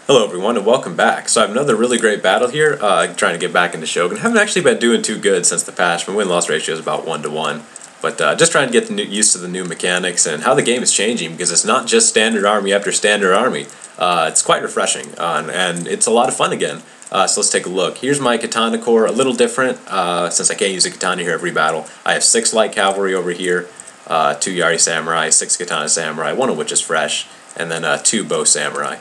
Hello everyone and welcome back. So I have another really great battle here, trying to get back into Shogun. Haven't actually been doing too good since the patch. My win-loss ratio is about 1-1. But just trying to get used to the new mechanics and how the game is changing, because it's not just standard army after standard army. It's quite refreshing, and it's a lot of fun again. So let's take a look. Here's my katana core, a little different, since I can't use a katana here every battle. I have 6 light cavalry over here, 2 Yari samurai, 6 katana samurai, one of which is fresh, and then 2 bow samurai.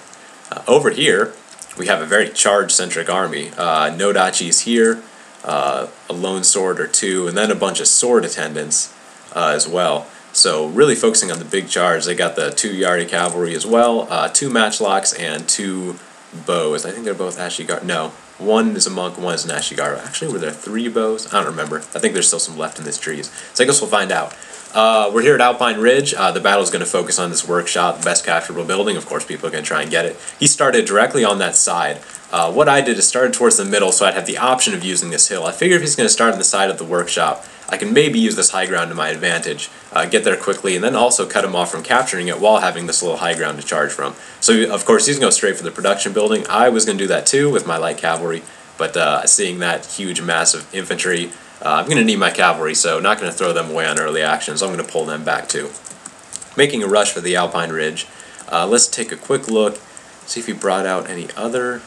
Over here, we have a very charge-centric army. No dachis here, a lone sword or 2, and then a bunch of sword attendants as well. So really focusing on the big charge. They got the 2 Yari cavalry as well, 2 matchlocks, and 2 bows. I think they're both Ashigaru. No, one is a monk, one is an Ashigaru. Actually, were there 3 bows? I don't remember. I think there's still some left in these trees. So I guess we'll find out. We're here at Alpine Ridge. The battle is going to focus on this workshop, the best capturable building. Of course, people are going to try and get it. He started directly on that side. What I did is started towards the middle, so I'd have the option of using this hill. I figured if he's going to start on the side of the workshop, I can maybe use this high ground to my advantage, get there quickly, and then also cut him off from capturing it while having this little high ground to charge from. So, of course, he's going to go straight for the production building. I was going to do that too with my light cavalry, but seeing that huge, massive infantry, I'm going to need my cavalry, so not going to throw them away on early action, so I'm going to pull them back too. Making a rush for the Alpine Ridge. Let's take a quick look, see if he brought out any other...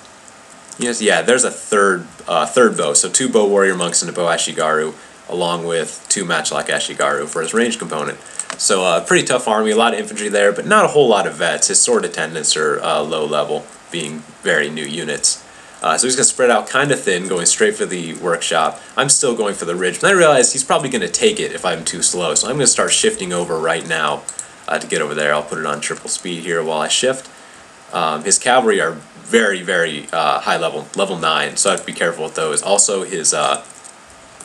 Yes, yeah, there's a third bow, so 2 bow warrior monks and a bow Ashigaru, along with 2 matchlock Ashigaru for his range component. So a pretty tough army, a lot of infantry there, but not a whole lot of vets. His sword attendants are low level, being very new units. So he's going to spread out kind of thin, going straight for the workshop. I'm still going for the ridge, but I realize he's probably going to take it if I'm too slow, so I'm going to start shifting over right now to get over there. I'll put it on triple speed here while I shift. His cavalry are very, very high level, level 9, so I have to be careful with those. Also, his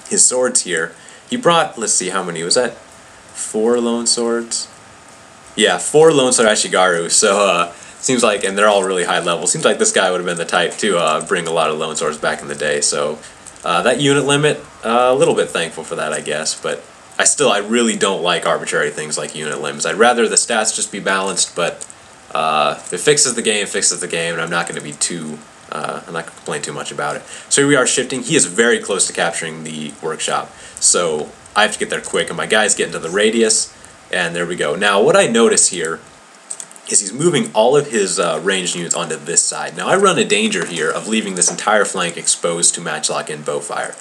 swords here, he brought, let's see, how many was that? 4 lone swords? Yeah, 4 lone sword Ashigaru, so seems like, and they're all really high level, seems like this guy would have been the type to bring a lot of lone swords back in the day, so that unit limit, a little bit thankful for that, I guess, but I really don't like arbitrary things like unit limits. I'd rather the stats just be balanced, but if it fixes the game, and I'm not going to be too, I'm not going to complain too much about it. So here we are shifting. He is very close to capturing the workshop, so I have to get there quick, and my guy's getting to the radius, and there we go. Now, what I notice here is he's moving all of his ranged units onto this side. Now, I run a danger here of leaving this entire flank exposed to matchlock and bowfire.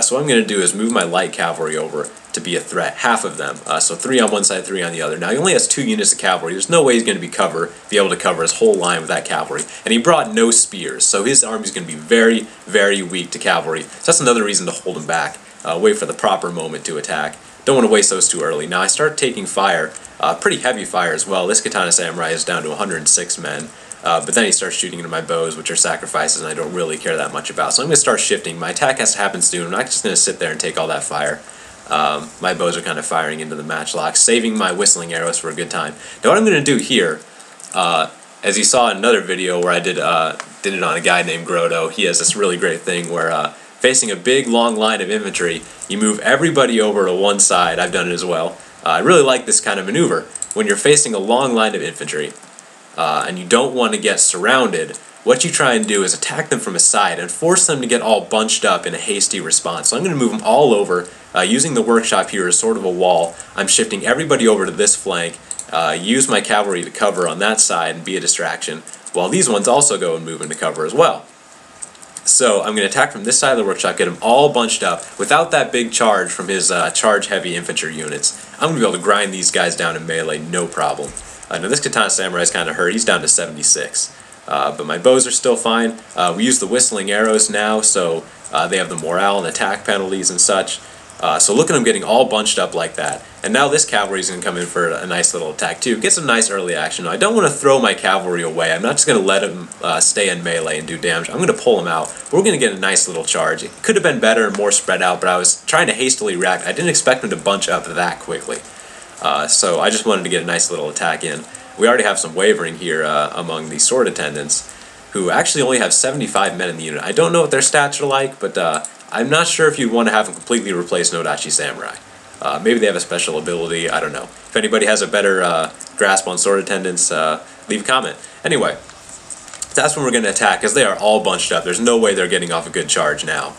So what I'm going to do is move my light cavalry over to be a threat, half of them. So 3 on one side, 3 on the other. Now, he only has 2 units of cavalry. There's no way he's going to be able to cover his whole line with that cavalry. And he brought no spears, so his army's going to be very, very weak to cavalry. So that's another reason to hold him back. Wait for the proper moment to attack. Don't want to waste those too early. Now, I start taking fire, pretty heavy fire as well. This katana samurai is down to 106 men. But then he starts shooting into my bows, which are sacrifices, and I don't really care that much about. So I'm going to start shifting. My attack has to happen soon. I'm not just going to sit there and take all that fire. My bows are kind of firing into the matchlock, saving my whistling arrows for a good time. Now what I'm going to do here, as you saw in another video where I did it on a guy named Grotto, he has this really great thing where facing a big long line of infantry, you move everybody over to one side. I've done it as well. I really like this kind of maneuver. When you're facing a long line of infantry, and you don't want to get surrounded, what you try and do is attack them from a side and force them to get all bunched up in a hasty response. So I'm going to move them all over, using the workshop here as sort of a wall. I'm shifting everybody over to this flank, use my cavalry to cover on that side and be a distraction, while these ones also go and move into cover as well. So I'm going to attack from this side of the workshop, get them all bunched up without that big charge from his charge-heavy infantry units. I'm going to be able to grind these guys down in melee, no problem. Now this katana samurai is kind of hurt. He's down to 76. But my bows are still fine. We use the whistling arrows now, so they have the morale and attack penalties and such. So look at them getting all bunched up like that. And now this cavalry is going to come in for a nice little attack too. Get some nice early action. I don't want to throw my cavalry away. I'm not just going to let them stay in melee and do damage. I'm going to pull them out. We're going to get a nice little charge. It could have been better and more spread out, but I was trying to hastily react. I didn't expect them to bunch up that quickly. So I just wanted to get a nice little attack in. We already have some wavering here among the sword attendants, who actually only have 75 men in the unit. I don't know what their stats are like, but I'm not sure if you'd want to have them completely replace Nodachi Samurai. Maybe they have a special ability, I don't know. If anybody has a better grasp on sword attendants, leave a comment. Anyway, That's when we're going to attack, because they are all bunched up. There's no way they're getting off a good charge now.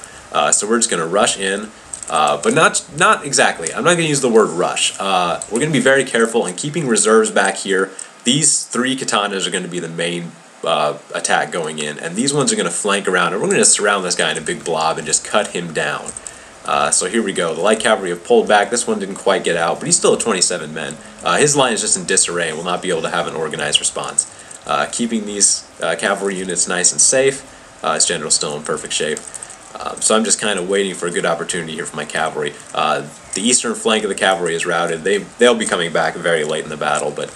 So we're just going to rush in, but not exactly. I'm not going to use the word rush. We're going to be very careful and keeping reserves back here. These 3 katanas are going to be the main attack going in, and these ones are going to flank around, and we're going to surround this guy in a big blob and just cut him down. So here we go. The light cavalry have pulled back. This one didn't quite get out, but he's still at 27 men. His line is just in disarray and will not be able to have an organized response. Keeping these cavalry units nice and safe. His general's still in perfect shape. So I'm just kind of waiting for a good opportunity here for my cavalry. The eastern flank of the cavalry is routed. They'll be coming back very late in the battle, but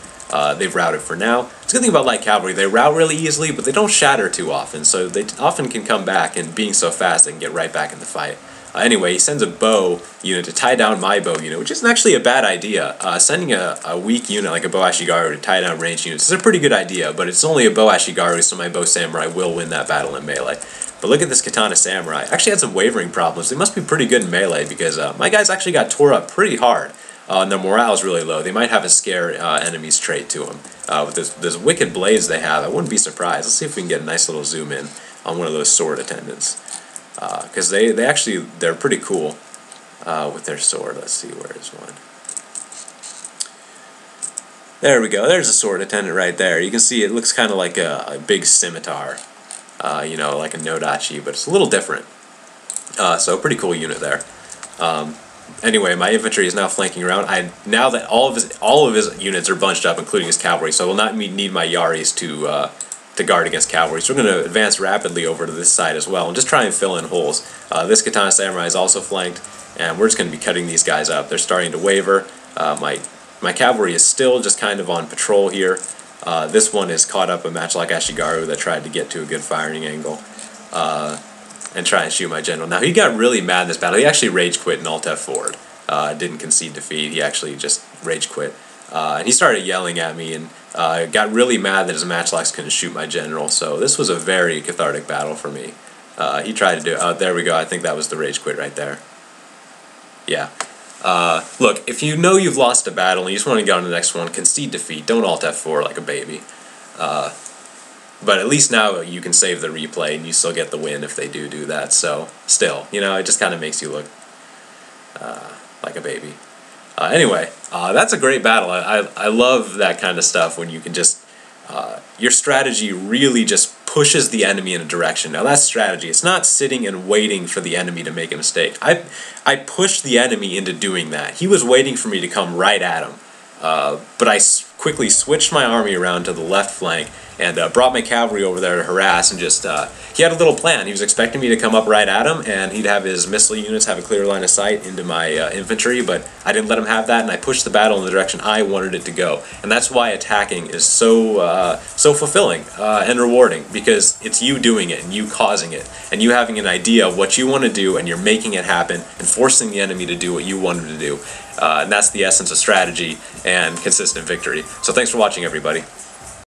they've routed for now. It's a good thing about light cavalry. They rout really easily, but they don't shatter too often, so they often can come back, and being so fast, they can get right back in the fight. Anyway, he sends a bow unit to tie down my bow unit, which isn't actually a bad idea. Sending a weak unit like a bow ashigaru to tie down ranged units is a pretty good idea, but it's only a bow ashigaru, so my bow samurai will win that battle in melee. But look at this katana samurai. Actually had some wavering problems. They must be pretty good in melee, because my guys actually got tore up pretty hard. And their morale is really low. They might have a scare enemies trait to them. With this wicked blades they have, I wouldn't be surprised. Let's see if we can get a nice little zoom in on one of those sword attendants. Because they're pretty cool with their sword. Let's see, where is one? There we go. There's a sword attendant right there. You can see it looks kind of like a big scimitar, you know, like a nodachi, but it's a little different. So pretty cool unit there. Anyway, my infantry is now flanking around. Now that all of his units are bunched up, including his cavalry, so I will not need my Yaris to guard against cavalry. So we're going to advance rapidly over to this side as well and just try and fill in holes. This katana samurai is also flanked, and we're just going to be cutting these guys up. They're starting to waver. My cavalry is still just kind of on patrol here. This one is caught up a matchlock ashigaru that tried to get to a good firing angle and try and shoot my general. Now, he got really mad in this battle. He actually rage quit in Alt F4. Didn't concede defeat. He actually just rage quit. And he started yelling at me and got really mad that his matchlocks couldn't shoot my general. So this was a very cathartic battle for me. He tried to do... Oh, there we go. I think that was the rage quit right there. Yeah. Look, if you know you've lost a battle and you just want to get on to the next one, concede defeat. Don't Alt F4 like a baby. But at least now you can save the replay and you still get the win if they do that. So, still, you know, it just kind of makes you look like a baby. Anyway, that's a great battle. I love that kind of stuff when you can just... your strategy really just pushes the enemy in a direction. Now that's strategy. It's not sitting and waiting for the enemy to make a mistake. I pushed the enemy into doing that. He was waiting for me to come right at him. But I quickly switched my army around to the left flank and brought my cavalry over there to harass and just... he had a little plan. He was expecting me to come up right at him, and he'd have his missile units have a clear line of sight into my infantry, but I didn't let him have that, and I pushed the battle in the direction I wanted it to go. And that's why attacking is so fulfilling and rewarding, because it's you doing it and you causing it, and you having an idea of what you want to do, and you're making it happen and forcing the enemy to do what you want him to do. And that's the essence of strategy and consistent victory. So thanks for watching, everybody.